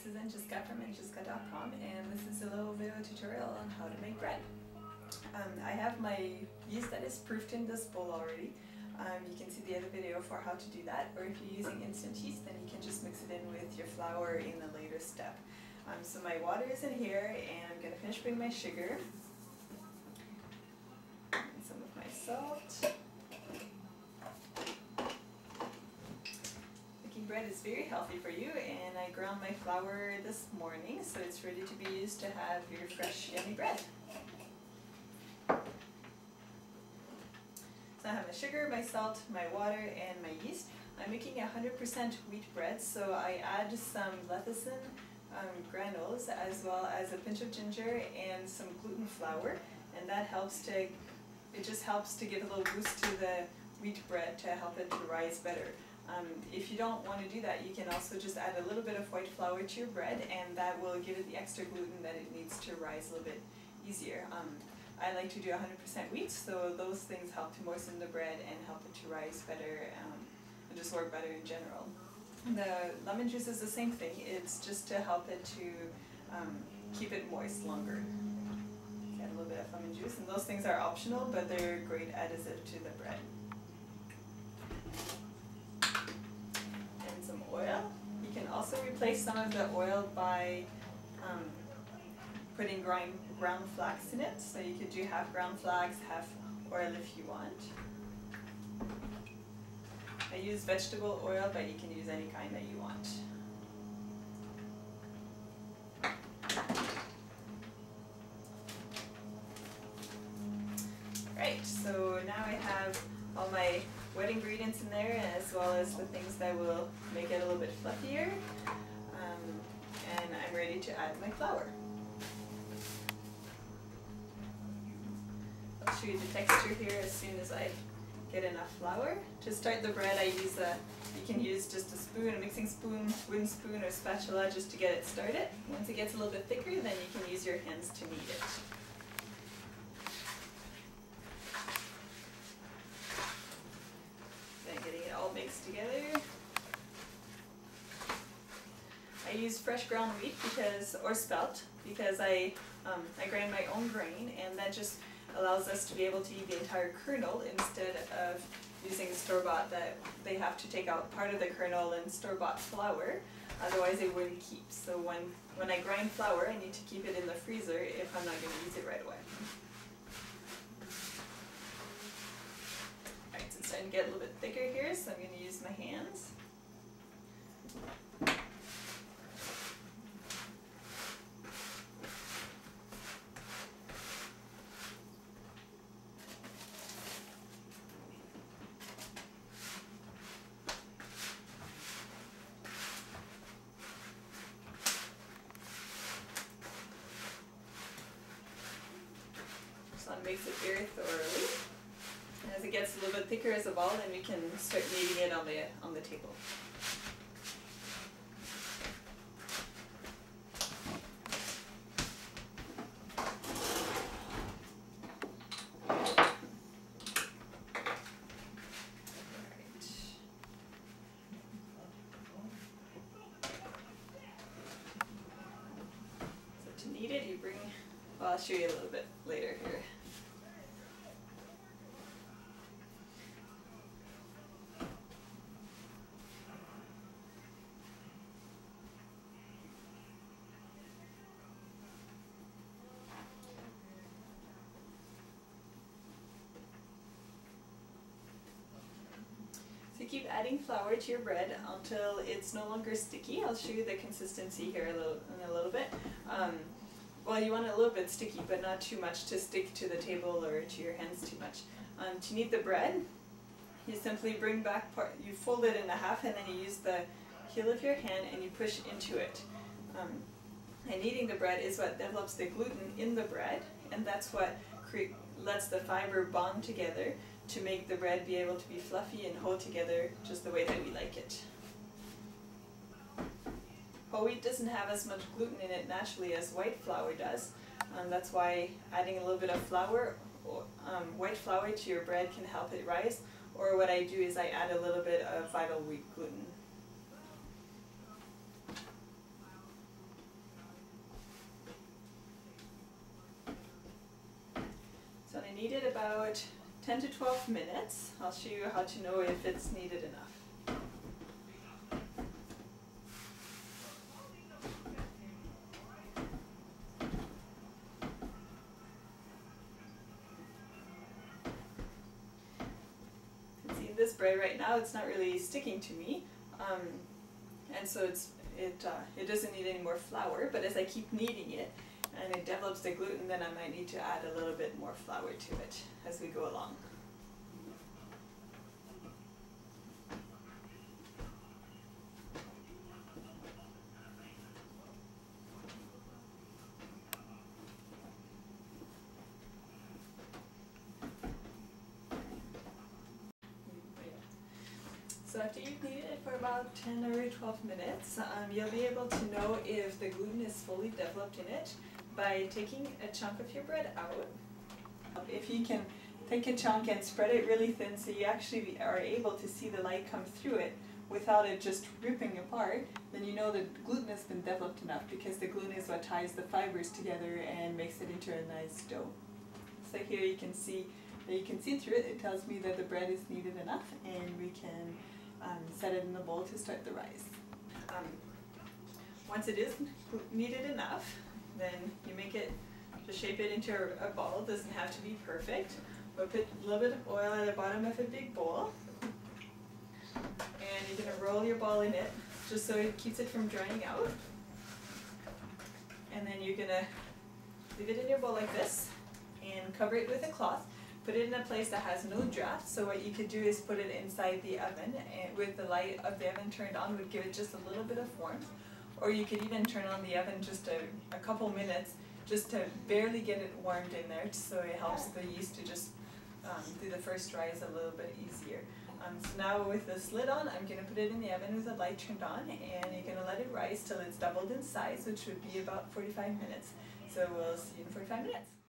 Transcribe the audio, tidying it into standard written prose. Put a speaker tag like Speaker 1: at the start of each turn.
Speaker 1: is AnneJisca from AnneJisca.com, and this is a little video tutorial on how to make bread. I have my yeast that is proofed in this bowl already. You can see the other video for how to do that, or if you're using instant yeast, then you can just mix it in with your flour in a later step. So my water is in here, and I'm going to finish putting my sugar and some of my salt. Bread is very healthy for you, and I ground my flour this morning, so it's ready to be used to have your fresh, yummy bread. So I have my sugar, my salt, my water, and my yeast. I'm making 100% wheat bread, so I add some lecithin granules as well as a pinch of ginger and some gluten flour, and that helps to, it just helps to give a little boost to the wheat bread to help it to rise better. If you don't want to do that, you can also just add a little bit of white flour to your bread, and that will give it the extra gluten that it needs to rise a little bit easier. I like to do 100% wheat, so those things help to moisten the bread and help it to rise better and just work better in general. The lemon juice is the same thing. It's just to help it to keep it moist longer. Add a little bit of lemon juice, and those things are optional, but they're a great additive to the bread. Some oil. You can also replace some of the oil by putting ground flax in it. So you could do half ground flax, half oil if you want. I use vegetable oil, but you can use any kind that you want. Right, so now I have all my wet ingredients in there, as well as the things that will make it a little bit fluffier, and I'm ready to add my flour. I'll show you the texture here as soon as I get enough flour. To start the bread, I use you can use just a spoon, a mixing spoon, wooden spoon, or spatula just to get it started. Once it gets a little bit thicker, then you can use your hands to knead it. Mixed together. I use fresh ground wheat or spelt because I grind my own grain, and that just allows us to be able to eat the entire kernel instead of using store-bought that they have to take out part of the kernel and store-bought flour, otherwise it wouldn't keep. So when I grind flour, I need to keep it in the freezer if I'm not going to use it right away. It's starting to get a little bit thicker here, so I'm going to use my hands. This one makes it very thoroughly. As it gets a little bit thicker as a ball, then we can start kneading it on the table. So to knead it, you bring, well, I'll show you a little bit later here. So keep adding flour to your bread until it's no longer sticky. I'll show you the consistency here in a little bit. Well, you want it a little bit sticky, but not too much to stick to the table or to your hands too much. To knead the bread, you simply bring back you fold it in half, and then you use the heel of your hand and you push into it. And kneading the bread is what develops the gluten in the bread, and that's what lets the fiber bond together to make the bread be able to be fluffy and hold together just the way that we like it. Whole wheat doesn't have as much gluten in it naturally as white flour does. That's why adding a little bit of flour, white flour to your bread can help it rise, or what I do is I add a little bit of vital wheat gluten. about 10 to 12 minutes. I'll show you how to know if it's kneaded enough. See this bread right now, it's not really sticking to me, and so it doesn't need any more flour, but as I keep kneading it and it develops the gluten, then I might need to add a little bit more flour to it as we go along. So after you've kneaded it for about 10 or 12 minutes, you'll be able to know if the gluten is fully developed in it by taking a chunk of your bread out. If you can take a chunk and spread it really thin so you actually are able to see the light come through it without it just ripping apart, then you know that gluten has been developed enough, because the gluten is what ties the fibers together and makes it into a nice dough. So here you can see through it. It tells me that the bread is kneaded enough, and we can set it in the bowl to start the rise. Once it is kneaded enough, then you make it, just shape it into a ball. It doesn't have to be perfect, but put a little bit of oil at the bottom of a big bowl, and you're going to roll your ball in it just so it keeps it from drying out. And then you're going to leave it in your bowl like this and cover it with a cloth. Put it in a place that has no draft. So what you could do is put it inside the oven, and with the light of the oven turned on would give it just a little bit of warmth. Or you could even turn on the oven just a couple minutes just to barely get it warmed in there, so it helps the yeast to just do the first rise a little bit easier. So now with this lid on, I'm going to put it in the oven with the light turned on, and you're going to let it rise till it's doubled in size, which would be about 45 minutes. So we'll see you in 45 minutes.